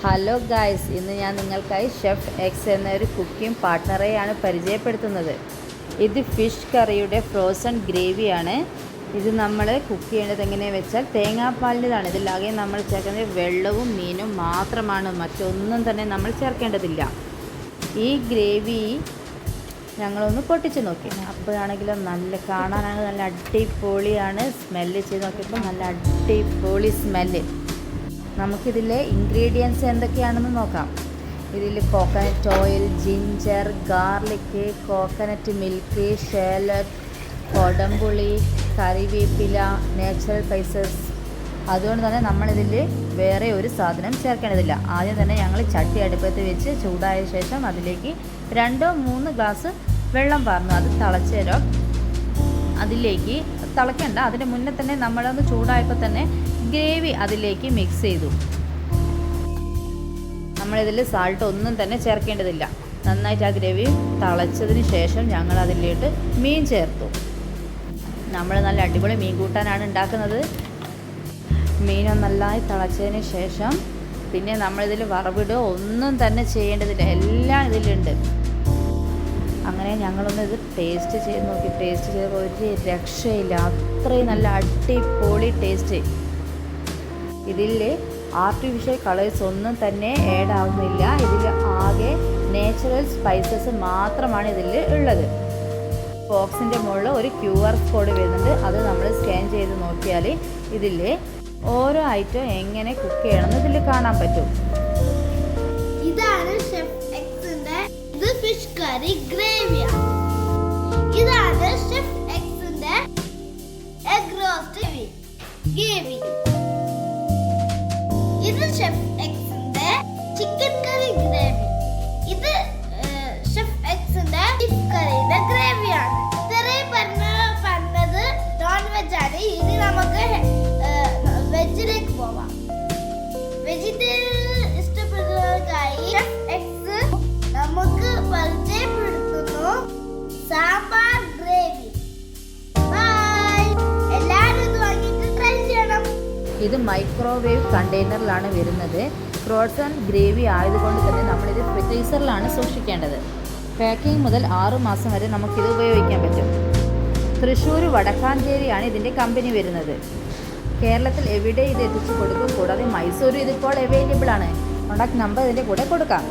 Hello guys, ഇന്ന് ഞാൻ നിങ്ങൾക്കായി ഷെഫ് എക്സ് എന്നൊരു കുക്കിംഗ് പാർട്ട്ണറെയാണ് പരിചയപ്പെടുത്തുന്നത്. ഇത് ഫിഷ് കറിയുടെ ഫ്രോസൺ ഗ്രേവിയാണ്. ഇത് നമ്മൾ കുക്ക് ചെയ്യേണ്ടത് എങ്ങനെയാണെന്ന് വെച്ചാൽ തേങ്ങാപ്പാലിൻ്റെതാണ്. ഇതിലാകെ നമ്മൾ ചേർക്കുന്നത് വെള്ളവും മീനും മാത്രമാണ്, മറ്റൊന്നും തന്നെ നമ്മൾ ചേർക്കേണ്ടതില്ല. ഈ ഗ്രേവി ഞങ്ങളൊന്ന് പൊട്ടിച്ച് നോക്കി. അപ്പോഴാണെങ്കിലും കാണാനാണ് നല്ല അടിപൊളിയാണ്. സ്മെല്ല് ചെയ്ത് നോക്കിയപ്പോൾ നല്ല അടിപൊളി സ്മെല്ല്. നമുക്കിതിലെ ഇൻഗ്രീഡിയൻസ് എന്തൊക്കെയാണെന്ന് നോക്കാം. ഇതിൽ coconut oil, ginger, garlic, coconut milk, shallot, കൊടംപുളി, കറിവേപ്പില, നാച്ചുറൽ സ്പൈസസ്. അതുകൊണ്ട് തന്നെ നമ്മളിതിൽ വേറെ ഒരു സാധനം ചേർക്കേണ്ടതില്ല. ആദ്യം തന്നെ ഞങ്ങൾ ചട്ടി അടുപ്പത്ത് വെച്ച് ചൂടായ ശേഷം അതിലേക്ക് 2-3 ഗ്ലാസ് വെള്ളം പാർന്നു. അത് തിളച്ചേരം അതിലേക്ക് തിളയ്ക്കേണ്ട, അതിന് മുന്നേ തന്നെ നമ്മളൊന്ന് ചൂടായപ്പോൾ തന്നെ ഗ്രേവി അതിലേക്ക് മിക്സ് ചെയ്തു. നമ്മളിതിൽ സാൾട്ട് ഒന്നും തന്നെ ചേർക്കേണ്ടതില്ല. നന്നായിട്ട് ആ ഗ്രേവി തിളച്ചതിന് ശേഷം ഞങ്ങൾ അതിലേക്ക് മീൻ ചേർത്തു. നമ്മൾ നല്ല അടിപൊളി മീൻ കൂട്ടാനാണ് ഉണ്ടാക്കുന്നത്. മീനൊന്ന് നന്നായി തിളച്ചതിന് ശേഷം പിന്നെ നമ്മളിതിൽ വറവിടുക ഒന്നും തന്നെ ചെയ്യേണ്ടതില്ല, എല്ലാം ഇതിലുണ്ട്. അങ്ങനെ ഞങ്ങളൊന്ന് ഇത് ടേസ്റ്റ് ചെയ്ത് നോക്കി. ടേസ്റ്റ് ചെയ്തപ്പോൾ ഒരു രക്ഷയില്ല, അത്രയും നല്ല അടിപൊളി ടേസ്റ്റ്. ഇതിൽ ആർട്ടിഫിഷ്യൽ കളേഴ്സ് ഒന്നും തന്നെ ആഡ് ആവുന്നില്ല. ഇതിൽ ആകെ നാച്ചുറൽ സ്പൈസസ് മാത്രമാണ് ഇതിൽ ഉള്ളത്. ബോക്സിൻ്റെ മുകളിൽ ഒരു QR കോഡ് വരുന്നുണ്ട്. അത് നമ്മൾ സ്കാൻ ചെയ്ത് നോക്കിയാൽ ഇതിൽ ഓരോ ഐറ്റം എങ്ങനെ കുക്ക് ചെയ്യണമെന്ന് ഇതിൽ കാണാൻ പറ്റും. ഇതാണ് ഷെഫ് എക്സിന്റെ ഫിഷ് കറി ഗ്രേവിയാണ്. ഇതാണ് ഷെഫ് എക്സിന്റെ എഗ് റോസ്റ്റ് ഗ്രേവി. ഇത് ഷെഫ് എക്സിന്റെ ചിക്കൻ കറി ഗ്രേവി. ഇത് ഷെഫ് എക്സിന്റെ ബീഫ് കറിയുടെ ഗ്രേവിയാണ്. ഇത്രയും പറഞ്ഞത് നോൺ വെജ് ആണ്. ഇനി നമുക്ക് വെജിലേക്ക് പോവാം. വെജിറ്റേറിയൻ ഇഷ്ടപ്പെടുന്നവർക്കായി ഷെഫ് എക്സ് നമുക്ക് പരിചയപ്പെടുത്തുന്നു സാമ്പാർ ഗ്രേവി. ബൈ, എല്ലാവരും ഇത് വാങ്ങിയിട്ട് ട്രൈ ചെയ്യണം. ഇത് മൈക്രോവേവ് കണ്ടെയ്നറിലാണ് വരുന്നത്. ഫ്രോസൺ ഗ്രേവി ആയതുകൊണ്ട് തന്നെ നമ്മളിത് ഫ്രീസറിലാണ് സൂക്ഷിക്കേണ്ടത്. പാക്കിംഗ് മുതൽ 6 മാസം വരെ നമുക്കിത് ഉപയോഗിക്കാൻ പറ്റും. തൃശ്ശൂർ വടക്കാഞ്ചേരിയാണ് ഇതിൻ്റെ കമ്പനി വരുന്നത്. കേരളത്തിൽ എവിടെ ഇത് എത്തിച്ചു കൊടുക്കും. കൂടാതെ മൈസൂർ ഇതിപ്പോൾ അവൈലബിൾ ആണ്. കോൺടാക്ട് നമ്പർ ഇതിൻ്റെ കൂടെ കൊടുക്കാം.